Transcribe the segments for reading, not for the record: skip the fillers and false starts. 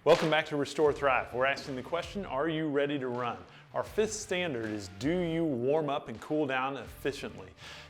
Welcome back to Restore Thrive. We're asking the question, are you ready to run? Our fifth standard is, do you warm up and cool down efficiently?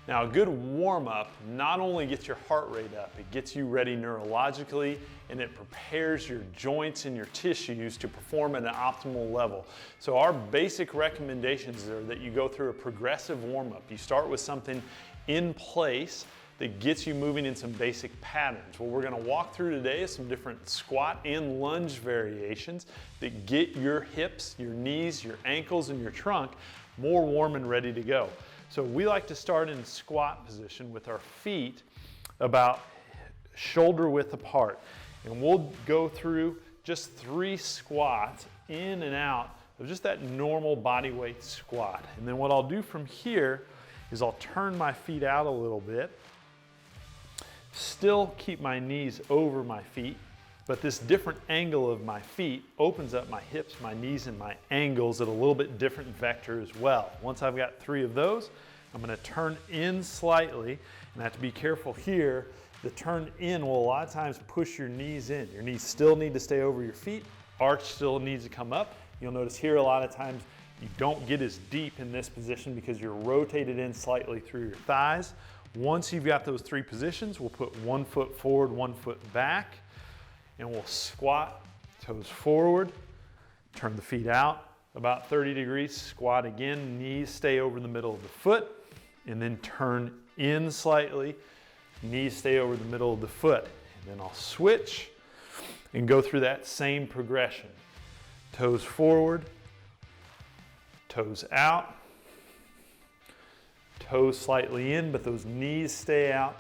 Now, a good warm up not only gets your heart rate up, it gets you ready neurologically, and it prepares your joints and your tissues to perform at an optimal level. So our basic recommendations are that you go through a progressive warm up. You start with something in place that gets you moving in some basic patterns. What we're going to walk through today is some different squat and lunge variations that get your hips, your knees, your ankles, and your trunk more warm and ready to go. So we like to start in squat position with our feet about shoulder width apart. And we'll go through just 3 squats in and out of just that normal body weight squat. And then what I'll do from here is I'll turn my feet out a little bit, still keep my knees over my feet, but this different angle of my feet opens up my hips, my knees, and my ankles at a little bit different vector as well. Once I've got 3 of those, I'm going to turn in slightly, and I have to be careful here. The turn in will a lot of times push your knees in. Your knees still need to stay over your feet, arch still needs to come up. You'll notice here a lot of times you don't get as deep in this position because you're rotated in slightly through your thighs. Once you've got those 3 positions, we'll put 1 foot forward, 1 foot back, and we'll squat, toes forward, turn the feet out about 30 degrees, squat again, knees stay over the middle of the foot, and then turn in slightly, knees stay over the middle of the foot. And then I'll switch and go through that same progression. Toes forward, toes out, toes slightly in, but those knees stay out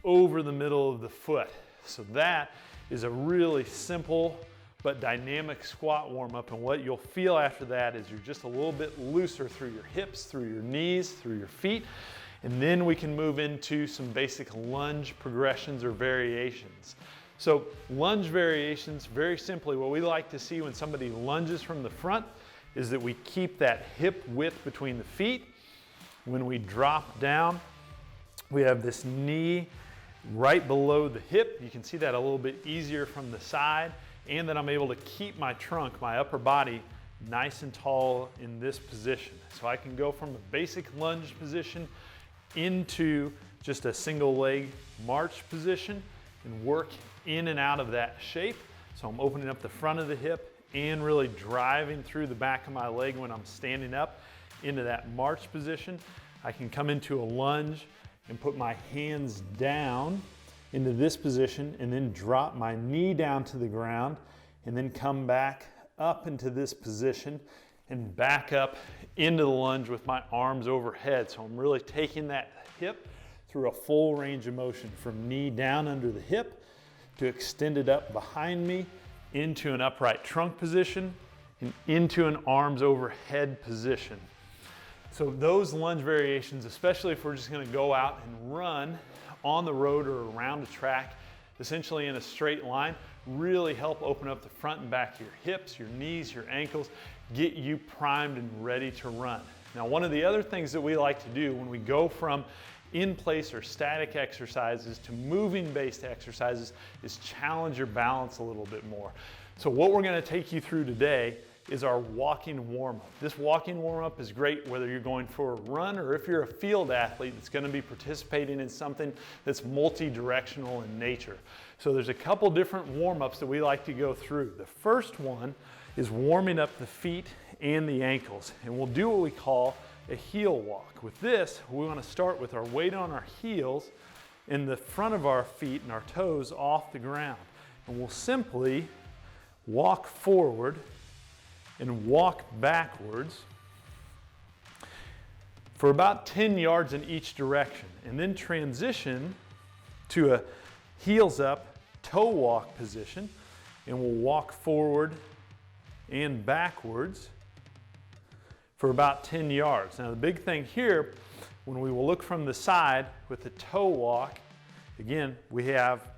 over the middle of the foot. So that is a really simple but dynamic squat warm-up, and what you'll feel after that is you're just a little bit looser through your hips, through your knees, through your feet, and then we can move into some basic lunge progressions or variations. So lunge variations, very simply, what we like to see when somebody lunges from the front is that we keep that hip width between the feet. When we drop down, we have this knee right below the hip. You can see that a little bit easier from the side, and that I'm able to keep my trunk, my upper body, nice and tall in this position. So I can go from a basic lunge position into just a single leg march position and work in and out of that shape. So I'm opening up the front of the hip and really driving through the back of my leg when I'm standing up into that march position. I can come into a lunge and put my hands down into this position and then drop my knee down to the ground and then come back up into this position and back up into the lunge with my arms overhead. So I'm really taking that hip through a full range of motion, from knee down under the hip to extend it up behind me into an upright trunk position and into an arms overhead position. So those lunge variations, especially if we're just going to go out and run on the road or around a track, essentially in a straight line, really help open up the front and back of your hips, your knees, your ankles, get you primed and ready to run. Now, one of the other things that we like to do when we go from in-place or static exercises to moving-based exercises is challenge your balance a little bit more. So what we're going to take you through today is our walking warm-up. This walking warm-up is great whether you're going for a run or if you're a field athlete that's going to be participating in something that's multi-directional in nature. So there's a couple different warm-ups that we like to go through. The first one is warming up the feet and the ankles, and we'll do what we call a heel walk. With this, we want to start with our weight on our heels and the front of our feet and our toes off the ground. And we'll simply walk forward and walk backwards for about 10 yards in each direction, and then transition to a heels up toe walk position, and we'll walk forward and backwards for about 10 yards. Now the big thing here, when we will look from the side with the toe walk, again, we have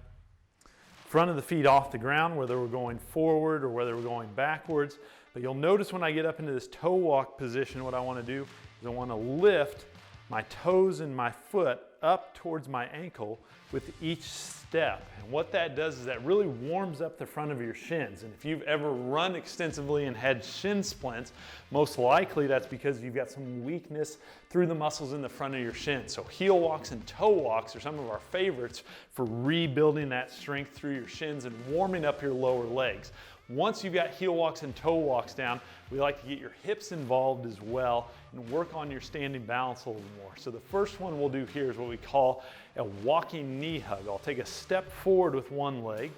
front of the feet off the ground, whether we're going forward or whether we're going backwards. But you'll notice when I get up into this toe walk position, what I want to do is I want to lift my toes and my foot up towards my ankle with each step. And what that does is that really warms up the front of your shins. And if you've ever run extensively and had shin splints, most likely that's because you've got some weakness through the muscles in the front of your shins. So heel walks and toe walks are some of our favorites for rebuilding that strength through your shins and warming up your lower legs. Once you've got heel walks and toe walks down, we like to get your hips involved as well and work on your standing balance a little more. So the first one we'll do here is what we call a walking knee hug. I'll take a step forward with one leg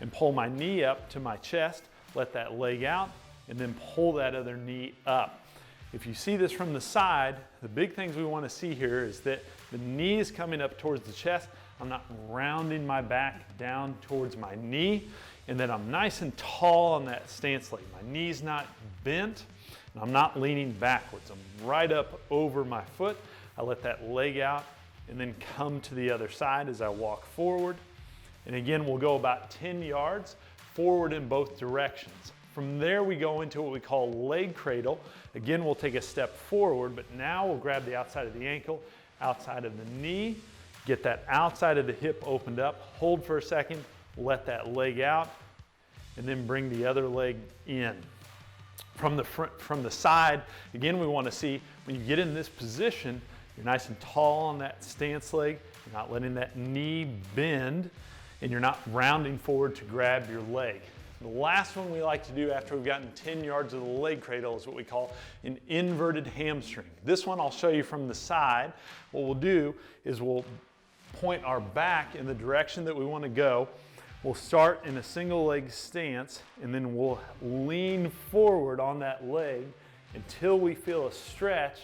and pull my knee up to my chest, let that leg out, and then pull that other knee up. If you see this from the side, the big things we want to see here is that the knee is coming up towards the chest. I'm not rounding my back down towards my knee, and then I'm nice and tall on that stance leg. My knee's not bent, and I'm not leaning backwards. I'm right up over my foot. I let that leg out and then come to the other side as I walk forward. And again, we'll go about 10 yards forward in both directions. From there, we go into what we call leg cradle. Again, we'll take a step forward, but now we'll grab the outside of the ankle, outside of the knee, get that outside of the hip opened up, hold for a second, let that leg out, and then bring the other leg in. From the front, from the side, again, we want to see when you get in this position, you're nice and tall on that stance leg, you're not letting that knee bend, and you're not rounding forward to grab your leg. The last one we like to do after we've gotten 10 yards of the leg cradle is what we call an inverted hamstring. This one I'll show you from the side. What we'll do is we'll point our back in the direction that we want to go. We'll start in a single leg stance, and then we'll lean forward on that leg until we feel a stretch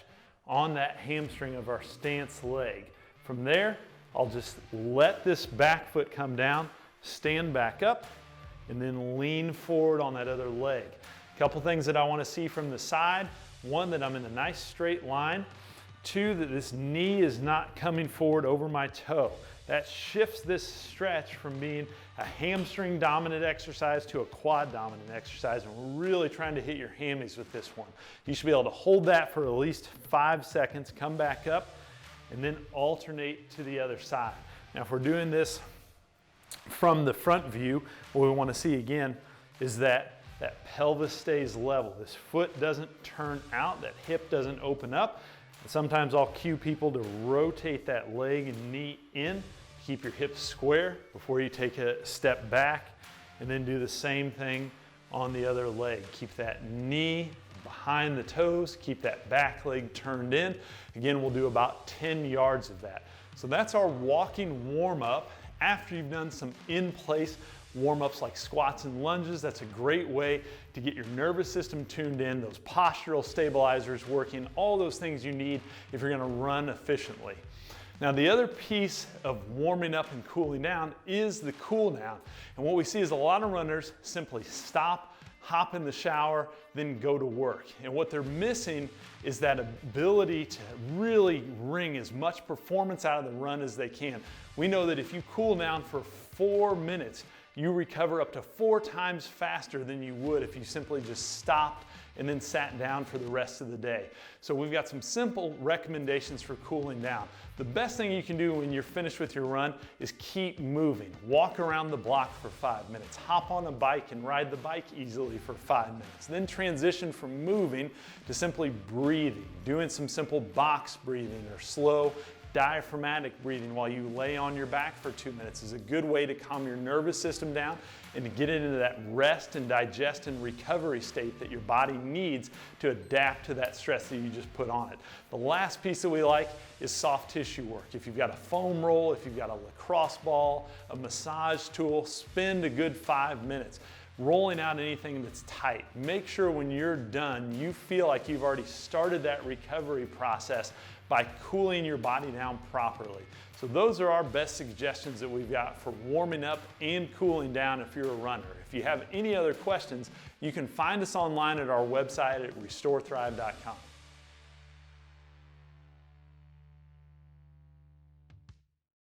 on that hamstring of our stance leg. From there, I'll just let this back foot come down, stand back up, and then lean forward on that other leg. A couple things that I want to see from the side. One, that I'm in a nice straight line. Two, that this knee is not coming forward over my toe. That shifts this stretch from being a hamstring dominant exercise to a quad dominant exercise, and we're really trying to hit your hammies with this one. You should be able to hold that for at least 5 seconds, come back up, and then alternate to the other side. Now, if we're doing this from the front view, what we want to see again is that pelvis stays level. This foot doesn't turn out, that hip doesn't open up. And sometimes I'll cue people to rotate that leg and knee in, keep your hips square before you take a step back, and then do the same thing on the other leg. Keep that knee behind the toes, keep that back leg turned in. Again, we'll do about 10 yards of that. So that's our walking warm-up. After you've done some in-place warm-ups like squats and lunges, that's a great way to get your nervous system tuned in, those postural stabilizers working, all those things you need if you're going to run efficiently. Now, the other piece of warming up and cooling down is the cool down. And what we see is a lot of runners simply stop, hop in the shower, then go to work. And what they're missing is that ability to really wring as much performance out of the run as they can. We know that if you cool down for 4 minutes, you recover up to 4 times faster than you would if you simply just stopped and then sat down for the rest of the day. So we've got some simple recommendations for cooling down. The best thing you can do when you're finished with your run is keep moving. Walk around the block for 5 minutes. Hop on a bike and ride the bike easily for 5 minutes. Then transition from moving to simply breathing, doing some simple box breathing or slow diaphragmatic breathing while you lay on your back for 2 minutes is a good way to calm your nervous system down and to get into that rest and digest and recovery state that your body needs to adapt to that stress that you just put on it. The last piece that we like is soft tissue work. If you've got a foam roll, if you've got a lacrosse ball, a massage tool, spend a good 5 minutes rolling out anything that's tight. Make sure when you're done, you feel like you've already started that recovery process by cooling your body down properly. So those are our best suggestions that we've got for warming up and cooling down if you're a runner. If you have any other questions, you can find us online at our website at restorethrive.com.